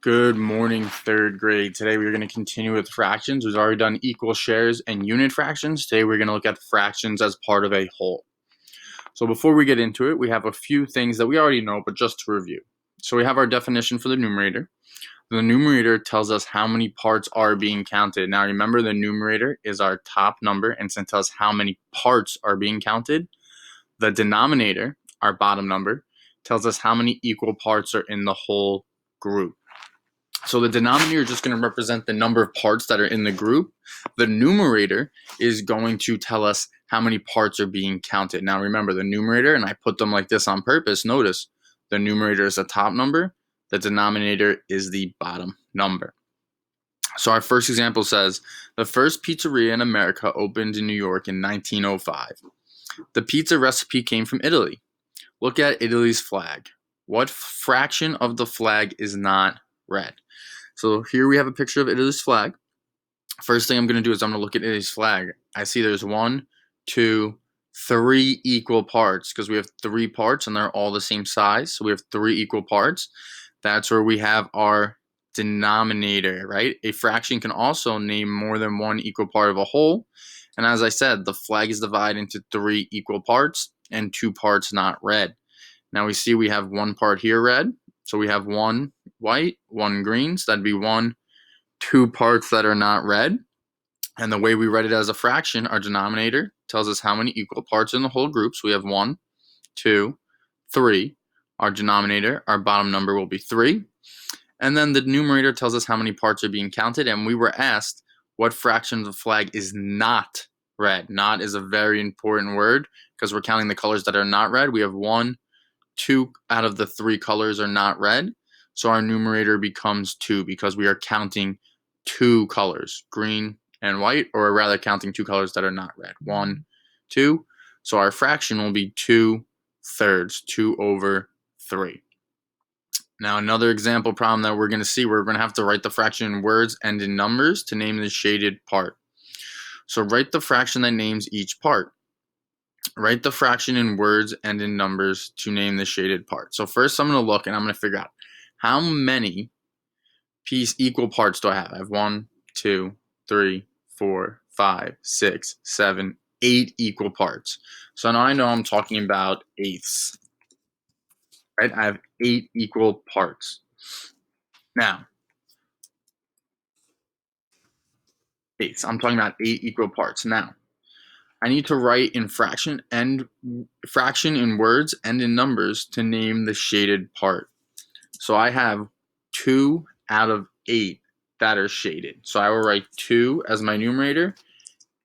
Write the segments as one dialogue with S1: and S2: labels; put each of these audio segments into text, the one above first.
S1: Good morning, third grade. Today we're going to continue with fractions. We've already done equal shares and unit fractions. Today we're going to look at fractions as part of a whole. So before we get into it, we have a few things that we already know, but just to review. So we have our definition for the numerator. The numerator tells us how many parts are being counted. Now remember, the numerator is our top number and it tells us how many parts are being counted. The denominator, our bottom number, tells us how many equal parts are in the whole group. So the denominator is just going to represent the number of parts that are in the group. The numerator is going to tell us how many parts are being counted. Now remember, the numerator, and I put them like this on purpose, notice the numerator is the top number, the denominator is the bottom number. So our first example says, the first pizzeria in America opened in New York in 1905. The pizza recipe came from Italy. Look at Italy's flag. What fraction of the flag is not red? So here we have a picture of Italy's flag. First thing I'm going to do is I'm going to look at Italy's flag. I see there's 1, 2, 3 equal parts because we have 3 parts and they're all the same size. So we have 3 equal parts. That's where we have our denominator, right? A fraction can also name more than one equal part of a whole. And as I said, the flag is divided into 3 equal parts and 2 parts not red. Now we see we have 1 part here red. So we have 1 white, 1 green. So that'd be 2 parts that are not red. And the way we write it as a fraction, our denominator tells us how many equal parts in the whole group. So we have 1, 2, 3. Our denominator, our bottom number will be 3. And then the numerator tells us how many parts are being counted. And we were asked what fraction of the flag is not red. Not is a very important word because we're counting the colors that are not red. We have 1, 2 out of the 3 colors are not red. So our numerator becomes 2 because we are counting 2 colors, green and white, or rather counting 2 colors that are not red. 1, 2. So our fraction will be 2/3, 2 over 3. Now another example problem that we're going to see, we're going to have to write the fraction in words and in numbers to name the shaded part. So write the fraction that names each part. Write the fraction in words and in numbers to name the shaded part. So first I'm going to look and I'm going to figure out how many equal parts do I have? I have 1, 2, 3, 4, 5, 6, 7, 8 equal parts. So now I know I'm talking about eighths. Right? I have 8 equal parts. Now, eighths. I'm talking about 8 equal parts. Now, I need to write in fraction in words and in numbers to name the shaded part. So I have 2 out of 8 that are shaded. So I will write 2 as my numerator,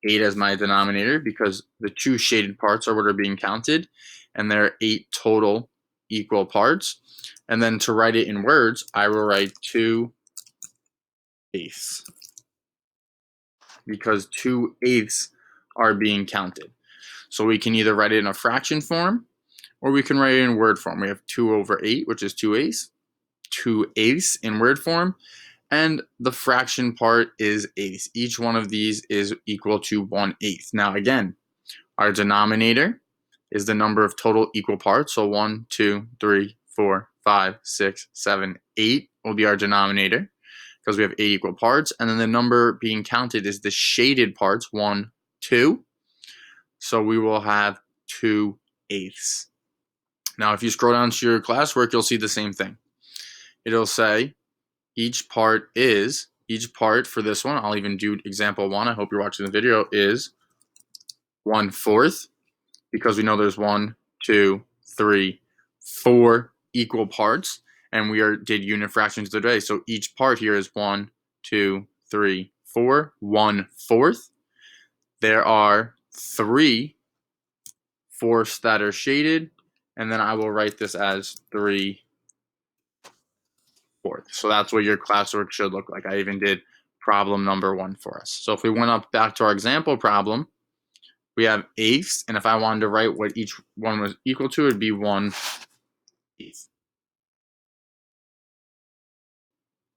S1: 8 as my denominator, because the 2 shaded parts are what are being counted, and there are 8 total equal parts. And then to write it in words, I will write 2/8, because 2/8 are being counted. So we can either write it in a fraction form, or we can write it in word form. We have 2 over 8, which is 2/8, 2/8 in word form, and the fraction part is eighths. Each one of these is equal to 1/8. Now again, our denominator is the number of total equal parts. So 1, 2, 3, 4, 5, 6, 7, 8 will be our denominator because we have 8 equal parts. And then the number being counted is the shaded parts, 1, 2. So we will have 2/8. Now, if you scroll down to your classwork, you'll see the same thing. It'll say each part for this one, I'll even do example 1. I hope you're watching the video, is 1/4, because we know there's 1, 2, 3, 4 equal parts, and we did unit fractions today. So each part here is 1, 2, 3, 4, 1/4. There are 3/4 that are shaded, and then I will write this as 3/4. So that's what your classwork should look like. I even did problem number 1 for us. So if we went up back to our example problem, we have eighths, and if I wanted to write what each one was equal to, it'd be 1/8.